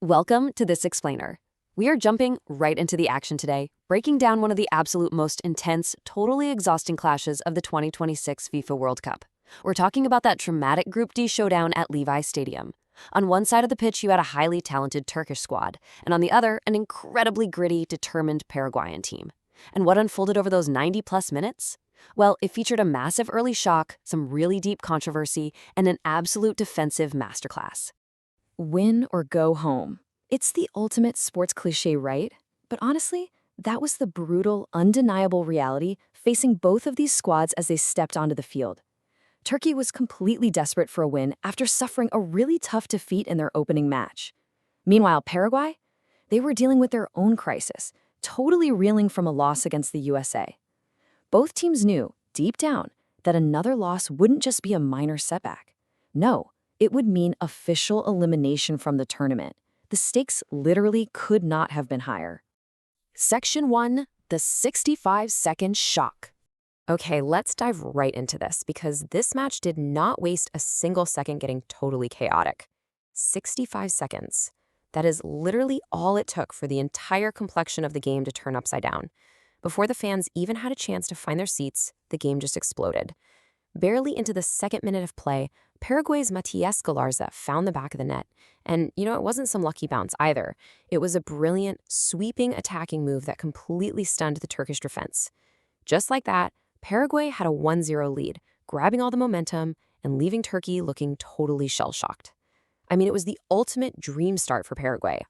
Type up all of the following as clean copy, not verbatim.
Welcome to This Explainer. We are jumping right into the action today, breaking down one of the absolute most intense, totally exhausting clashes of the 2026 FIFA World Cup. We're talking about that traumatic Group D showdown at Levi Stadium. On one side of the pitch, you had a highly talented Turkish squad, and on the other, an incredibly gritty, determined Paraguayan team. And what unfolded over those 90-plus minutes? Well, it featured a massive early shock, some really deep controversy, and an absolute defensive masterclass. Win or go home. It's the ultimate sports cliche, right? But honestly, that was the brutal, undeniable reality facing both of these squads as they stepped onto the field. Turkey was completely desperate for a win after suffering a really tough defeat in their opening match. Meanwhile, Paraguay? They were dealing with their own crisis, totally reeling from a loss against the USA. Both teams knew, deep down, that another loss wouldn't just be a minor setback. No, it would mean official elimination from the tournament. The stakes literally could not have been higher. Section 1, the 65-second shock. Okay, let's dive right into this because this match did not waste a single second getting totally chaotic. 65 seconds. That is literally all it took for the entire complexion of the game to turn upside down. Before the fans even had a chance to find their seats, the game just exploded. Barely into the second minute of play, Paraguay's Matias Galarza found the back of the net. And, it wasn't some lucky bounce either. It was a brilliant, sweeping attacking move that completely stunned the Turkish defense. Just like that, Paraguay had a 1-0 lead, grabbing all the momentum and leaving Turkey looking totally shell-shocked. It was the ultimate dream start for Paraguay.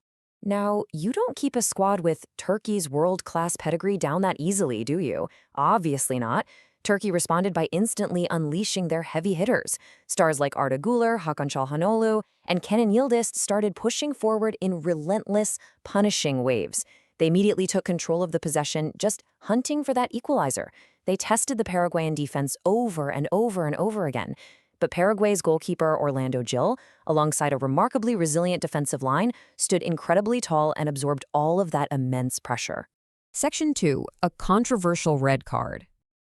Now, you don't keep a squad with Turkey's world-class pedigree down that easily, do you? Obviously not. Turkey responded by instantly unleashing their heavy hitters. Stars like Arda Güler, Hakan Çalhanoğlu, and Kenan Yıldız started pushing forward in relentless, punishing waves. They immediately took control of the possession, just hunting for that equalizer. They tested the Paraguayan defense over and over and over again. But Paraguay's goalkeeper Orlando Gil, alongside a remarkably resilient defensive line, stood incredibly tall and absorbed all of that immense pressure. Section 2, a controversial red card.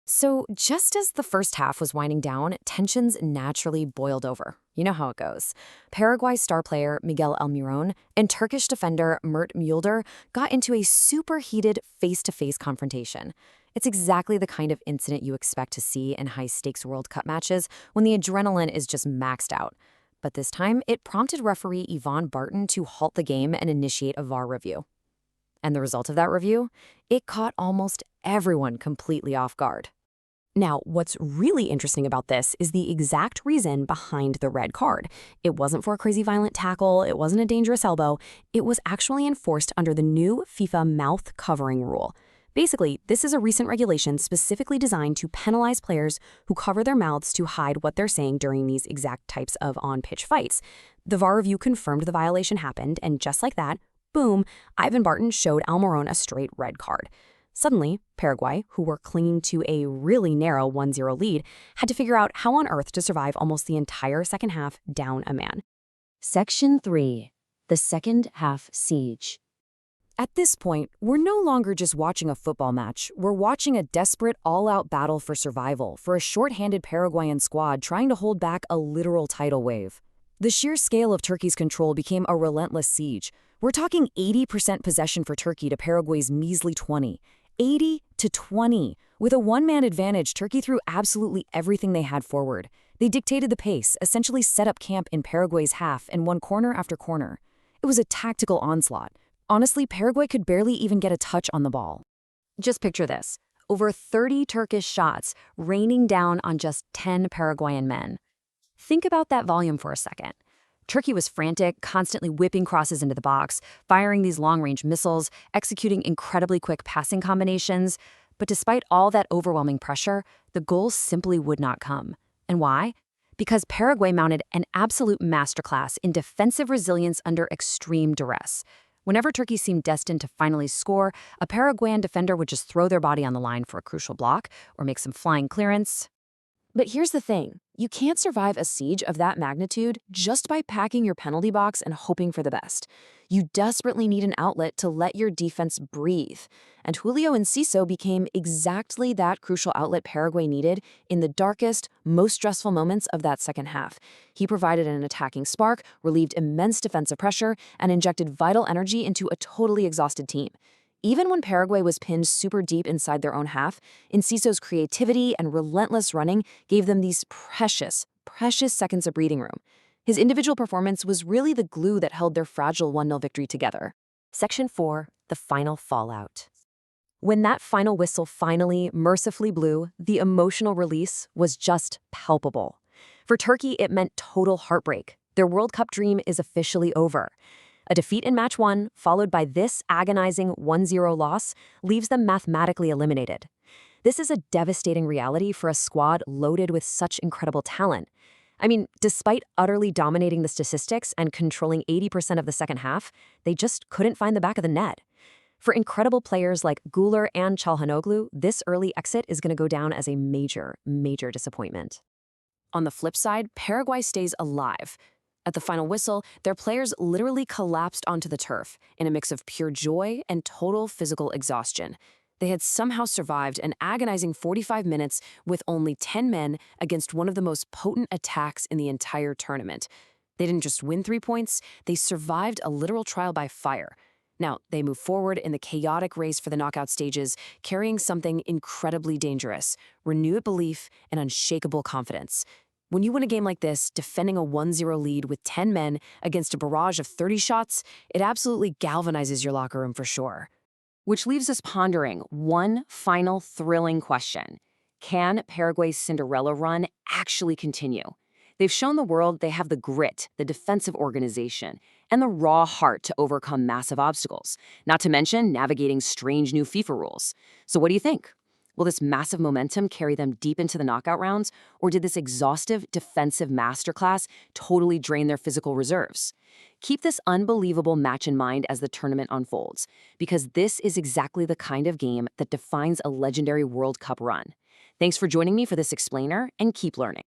So just as the first half was winding down, tensions naturally boiled over. You know how it goes. Paraguay star player Miguel Almiron and Turkish defender Mert Müldür got into a superheated face-to-face confrontation. It's exactly the kind of incident you expect to see in high-stakes World Cup matches when the adrenaline is just maxed out. But this time, it prompted referee Yvonne Barton to halt the game and initiate a VAR review. And the result of that review? It caught almost everyone completely off guard. Now, what's really interesting about this is the exact reason behind the red card. It wasn't for a crazy violent tackle, it wasn't a dangerous elbow, it was actually enforced under the new FIFA mouth covering rule. Basically, this is a recent regulation specifically designed to penalize players who cover their mouths to hide what they're saying during these exact types of on-pitch fights. The VAR review confirmed the violation happened, and just like that, boom, Ivan Barton showed Almiron a straight red card. Suddenly, Paraguay, who were clinging to a really narrow 1-0 lead, had to figure out how on earth to survive almost the entire second half down a man. Section 3, the second half siege. At this point, we're no longer just watching a football match. We're watching a desperate, all-out battle for survival for a short-handed Paraguayan squad trying to hold back a literal tidal wave. The sheer scale of Turkey's control became a relentless siege. We're talking 80% possession for Turkey to Paraguay's measly 20. 80-20. With a one-man advantage, Turkey threw absolutely everything they had forward. They dictated the pace, essentially set up camp in Paraguay's half and won corner after corner. It was a tactical onslaught. Honestly, Paraguay could barely even get a touch on the ball. Just picture this. Over 30 Turkish shots raining down on just 10 Paraguayan men. Think about that volume for a second. Turkey was frantic, constantly whipping crosses into the box, firing these long-range missiles, executing incredibly quick passing combinations. But despite all that overwhelming pressure, the goals simply would not come. And why? Because Paraguay mounted an absolute masterclass in defensive resilience under extreme duress. Whenever Turkey seemed destined to finally score, a Paraguayan defender would just throw their body on the line for a crucial block or make some flying clearance. But here's the thing. You can't survive a siege of that magnitude just by packing your penalty box and hoping for the best. You desperately need an outlet to let your defense breathe. And Julio Enciso became exactly that crucial outlet Paraguay needed in the darkest, most stressful moments of that second half. He provided an attacking spark, relieved immense defensive pressure, and injected vital energy into a totally exhausted team. Even when Paraguay was pinned super deep inside their own half, Enciso's creativity and relentless running gave them these precious seconds of breathing room. His individual performance was really the glue that held their fragile 1-0 victory together. Section 4, the final fallout. When that final whistle finally, mercifully blew, the emotional release was just palpable. For Turkey, it meant total heartbreak. Their World Cup dream is officially over. A defeat in match 1, followed by this agonizing 1-0 loss, leaves them mathematically eliminated. This is a devastating reality for a squad loaded with such incredible talent. I mean, despite utterly dominating the statistics and controlling 80% of the second half, they just couldn't find the back of the net. For incredible players like Güler and Çalhanoğlu, this early exit is going to go down as a major disappointment. On the flip side, Paraguay stays alive. At the final whistle, their players literally collapsed onto the turf in a mix of pure joy and total physical exhaustion. They had somehow survived an agonizing 45 minutes with only 10 men against one of the most potent attacks in the entire tournament. They didn't just win 3 points, they survived a literal trial by fire. Now, they move forward in the chaotic race for the knockout stages, carrying something incredibly dangerous: renewed belief and unshakable confidence. When you win a game like this, defending a 1-0 lead with 10 men against a barrage of 30 shots, it absolutely galvanizes your locker room for sure. Which leaves us pondering one final thrilling question. Can Paraguay's Cinderella run actually continue? They've shown the world they have the grit, the defensive organization, and the raw heart to overcome massive obstacles, not to mention navigating strange new FIFA rules. So what do you think? Will this massive momentum carry them deep into the knockout rounds, or did this exhaustive defensive masterclass totally drain their physical reserves? Keep this unbelievable match in mind as the tournament unfolds, because this is exactly the kind of game that defines a legendary World Cup run. Thanks for joining me for this explainer, and keep learning.